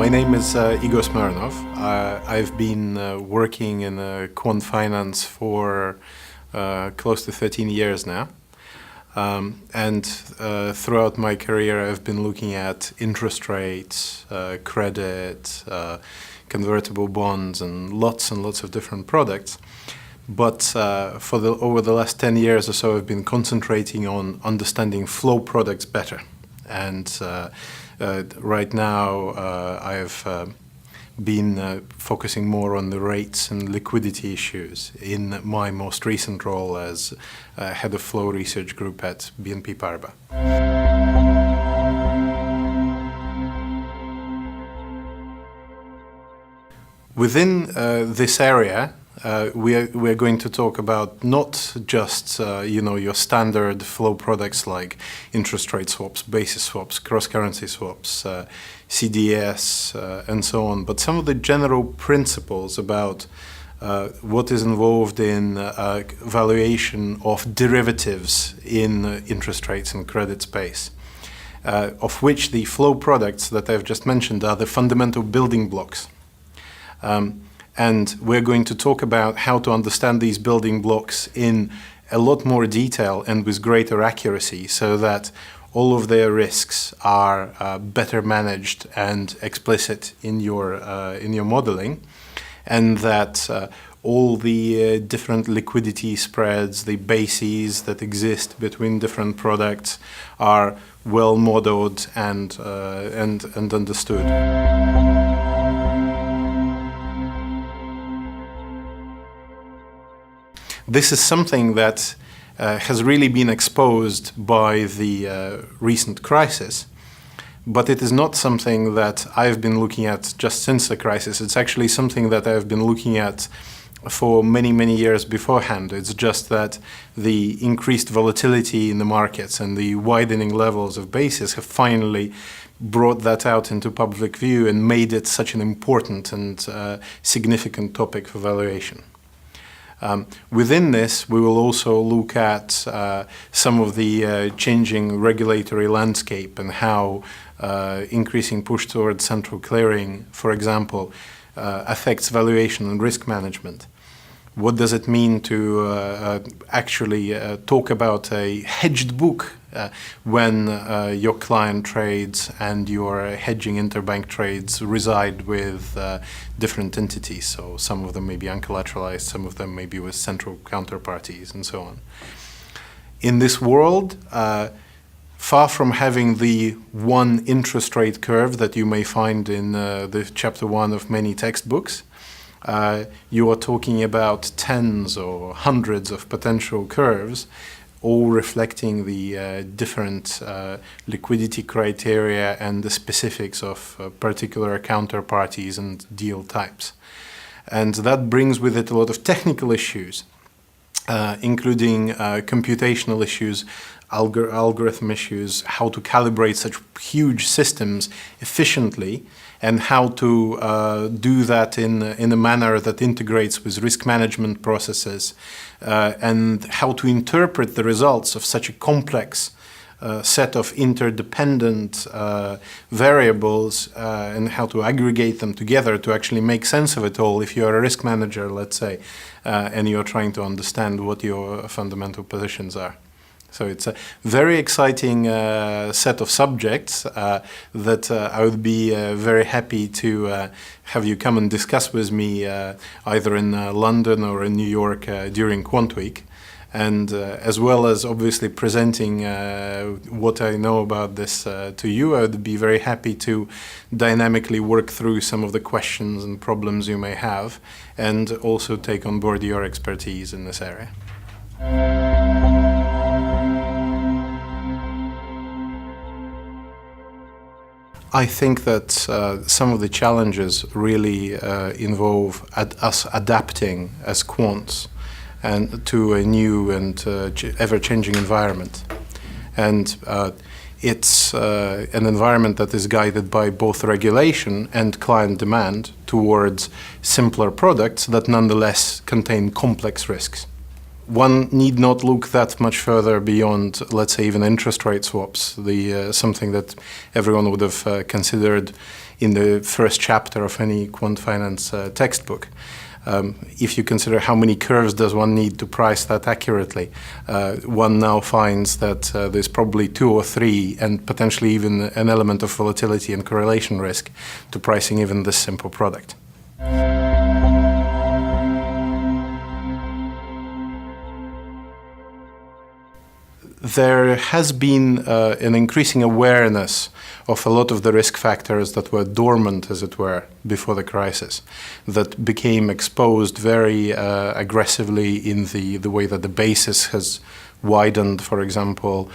My name is Igor Smirnov. I've been working in quant finance for close to 13 years now. Throughout my career I've been looking at interest rates, credit, convertible bonds and lots of different products. But over the last 10 years or so I've been concentrating on understanding flow products better. And right now I've been focusing more on the rates and liquidity issues in my most recent role as head of flow research group at BNP Paribas. Within this area, we're going to talk about not just your standard flow products like interest rate swaps, basis swaps, cross-currency swaps, CDS, and so on, but some of the general principles about what is involved in valuation of derivatives in interest rates and credit space, of which the flow products that I've just mentioned are the fundamental building blocks. And we're going to talk about how to understand these building blocks in a lot more detail and with greater accuracy so that all of their risks are better managed and explicit in your modeling, and that all the different liquidity spreads, the bases that exist between different products are well modeled and understood. This is something that has really been exposed by the recent crisis, but it is not something that I've been looking at just since the crisis. It's actually something that I've been looking at for many years beforehand. It's just that the increased volatility in the markets and the widening levels of basis have finally brought that out into public view and made it such an important and significant topic for valuation. Within this, we will also look at some of the changing regulatory landscape and how increasing push towards central clearing, for example, affects valuation and risk management. What does it mean to actually talk about a hedged book when your client trades and your hedging interbank trades reside with different entities? So some of them may be uncollateralized, some of them may be with central counterparties and so on. In this world, far from having the one interest rate curve that you may find in the chapter 1 of many textbooks, you are talking about tens or hundreds of potential curves, all reflecting the different liquidity criteria and the specifics of particular counterparties and deal types. And that brings with it a lot of technical issues, including computational issues, algorithm issues, how to calibrate such huge systems efficiently, and how to do that in a manner that integrates with risk management processes, and how to interpret the results of such a complex set of interdependent variables, and how to aggregate them together to actually make sense of it all if you're a risk manager, let's say, and you're trying to understand what your fundamental positions are. So it's a very exciting set of subjects that I would be very happy to have you come and discuss with me either in London or in New York during QuantWeek. And as well as obviously presenting what I know about this to you, I would be very happy to dynamically work through some of the questions and problems you may have, and also take on board your expertise in this area. I think that some of the challenges really involve us adapting as quants and to a new and ever-changing environment. And it's an environment that is guided by both regulation and client demand towards simpler products that nonetheless contain complex risks. One need not look that much further beyond, let's say, even interest rate swaps, something that everyone would have considered in the first chapter of any quant finance textbook. If you consider how many curves does one need to price that accurately, one now finds that there's probably 2 or 3 and potentially even an element of volatility and correlation risk to pricing even this simple product. There has been an increasing awareness of a lot of the risk factors that were dormant, as it were, before the crisis, that became exposed very aggressively in the way that the basis has widened, for example,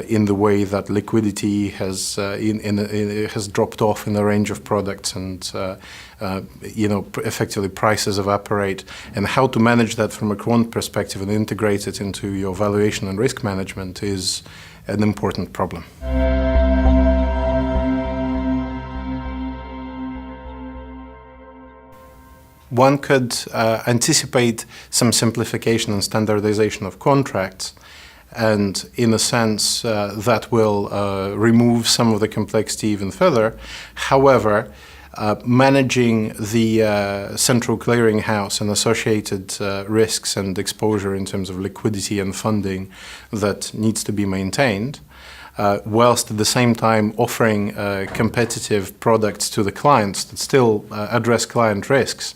in the way that liquidity has has dropped off in a range of products, and effectively prices evaporate, and how to manage that from a quant perspective and integrate it into your valuation and risk management is an important problem. One could anticipate some simplification and standardization of contracts, and in a sense that will remove some of the complexity even further. However, managing the central clearinghouse and associated risks and exposure in terms of liquidity and funding that needs to be maintained, whilst at the same time offering competitive products to the clients that still address client risks,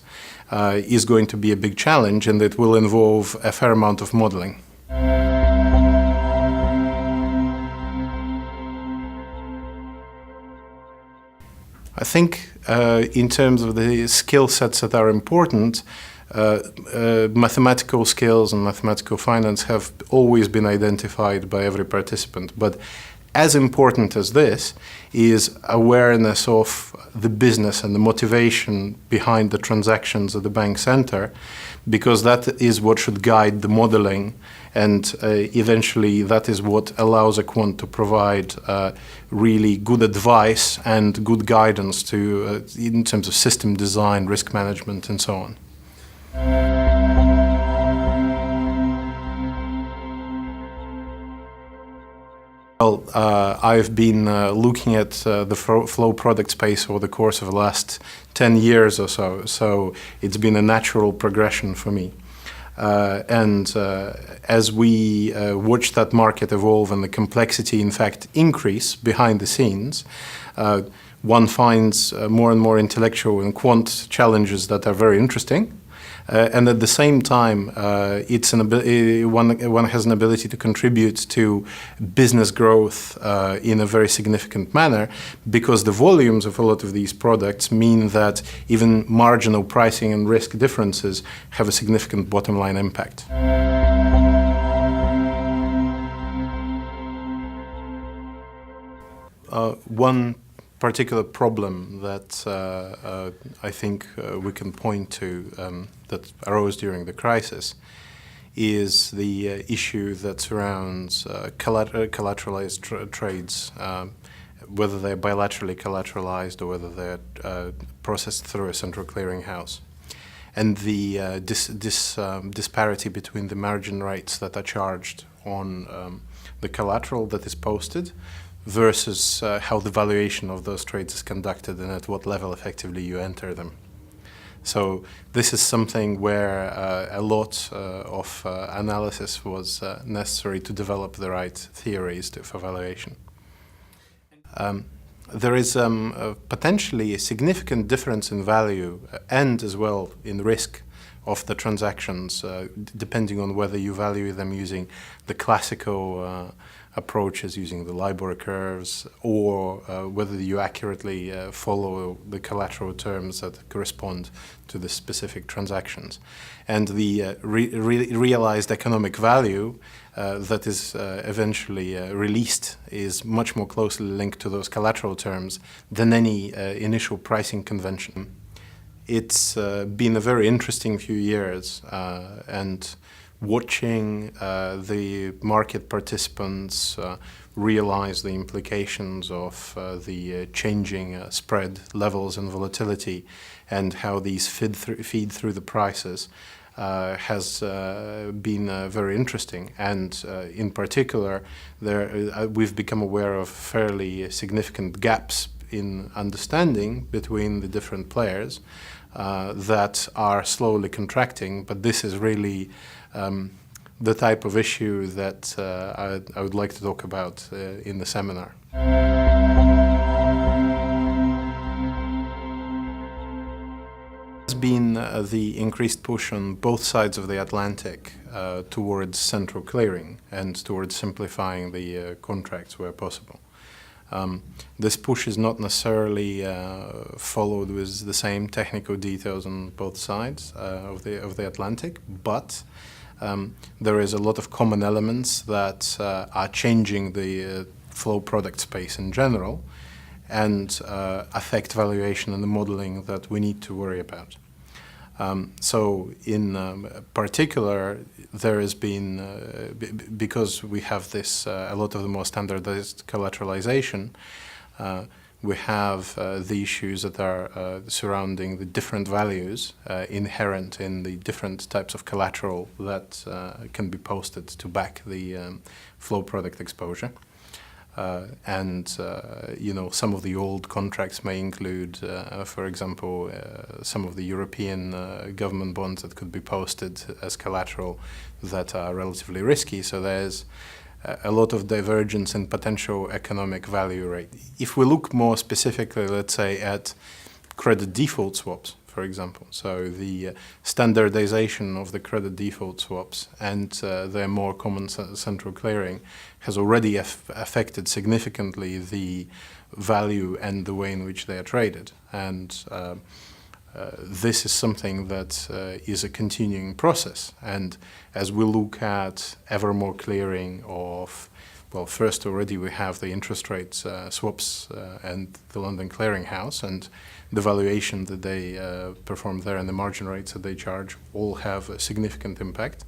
is going to be a big challenge, and it will involve a fair amount of modeling. I think in terms of the skill sets that are important, mathematical skills and mathematical finance have always been identified by every participant. But as important as this is awareness of the business and the motivation behind the transactions at the bank center, because that is what should guide the modeling, and eventually that is what allows a quant to provide really good advice and good guidance to in terms of system design, risk management, and so on. Well, I've been looking at the flow product space over the course of the last 10 years or so, so it's been a natural progression for me. As we watch that market evolve and the complexity, in fact, increase behind the scenes, one finds more and more intellectual and quant challenges that are very interesting. And at the same time, one has an ability to contribute to business growth in a very significant manner, because the volumes of a lot of these products mean that even marginal pricing and risk differences have a significant bottom line impact. One particular problem that I think we can point to that arose during the crisis is the issue that surrounds collateralized trades, whether they're bilaterally collateralized or whether they're processed through a central clearinghouse, and the disparity between the margin rates that are charged on the collateral that is posted versus how the valuation of those trades is conducted and at what level effectively you enter them. So this is something where a lot of analysis was necessary to develop the right theories for valuation. There is potentially a significant difference in value and as well in risk of the transactions, depending on whether you value them using the classical approaches, using the LIBOR curves, or whether you accurately follow the collateral terms that correspond to the specific transactions. And the realized economic value that is eventually released is much more closely linked to those collateral terms than any initial pricing convention. It's been a very interesting few years, and watching the market participants realize the implications of the changing spread levels and volatility and how these feed through the prices has been very interesting. And in particular, we've become aware of fairly significant gaps in understanding between the different players that are slowly contracting, but this is really the type of issue that I would like to talk about in the seminar. There's been the increased push on both sides of the Atlantic towards central clearing and towards simplifying the contracts where possible. This push is not necessarily followed with the same technical details on both sides of the Atlantic, but there is a lot of common elements that are changing the flow product space in general and affect valuation and the modeling that we need to worry about. So in particular, there has been, because we have this, a lot of the more standardized collateralization, we have the issues that are surrounding the different values inherent in the different types of collateral that can be posted to back the flow product exposure. Some of the old contracts may include, for example, some of the European government bonds that could be posted as collateral that are relatively risky. So there's a lot of divergence in potential economic value rate. If we look more specifically, let's say, at credit default swaps, for example, so the standardization of the credit default swaps and their more common central clearing has already affected significantly the value and the way in which they are traded. And this is something that is a continuing process. And as we look at ever more clearing of, well, first already we have the interest rate swaps and the London Clearing House, and the valuation that they perform there and the margin rates that they charge all have a significant impact.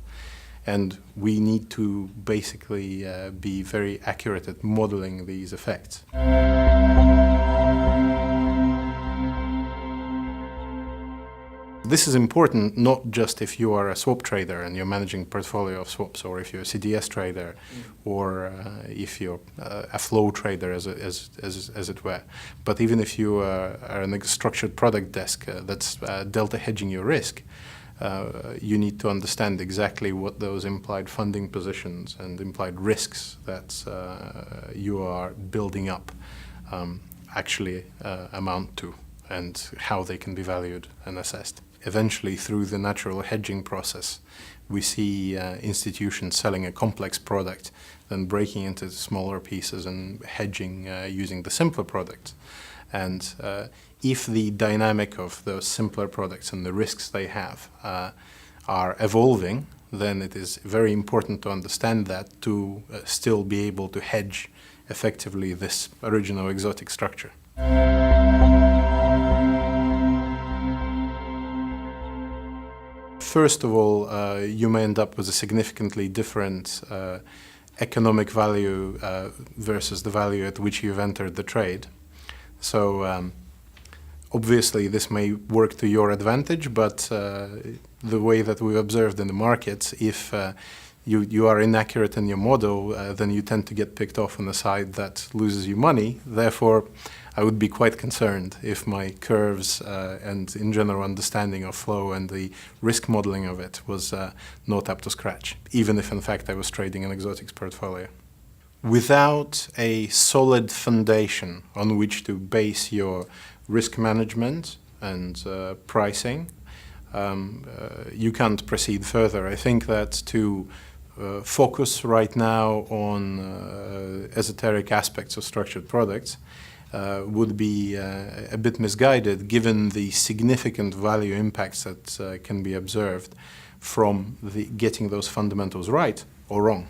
And we need to basically be very accurate at modeling these effects. This is important not just if you are a swap trader and you're managing a portfolio of swaps, or if you're a CDS trader, or if you're a flow trader, as it were. But even if you are in a structured product desk that's delta hedging your risk, you need to understand exactly what those implied funding positions and implied risks that you are building up actually amount to, and how they can be valued and assessed. Eventually, through the natural hedging process, we see institutions selling a complex product, then breaking into smaller pieces and hedging using the simpler products. And if the dynamic of those simpler products and the risks they have are evolving, then it is very important to understand that to still be able to hedge effectively this original exotic structure. First of all, you may end up with a significantly different economic value versus the value at which you've entered the trade. So obviously this may work to your advantage, but the way that we've observed in the markets, if you are inaccurate in your model, then you tend to get picked off on the side that loses you money. Therefore, I would be quite concerned if my curves and in general understanding of flow and the risk modeling of it was not up to scratch, even if in fact I was trading an exotics portfolio. Without a solid foundation on which to base your risk management and pricing, you can't proceed further. I think that to focus right now on esoteric aspects of structured products would be a bit misguided, given the significant value impacts that can be observed from getting those fundamentals right or wrong.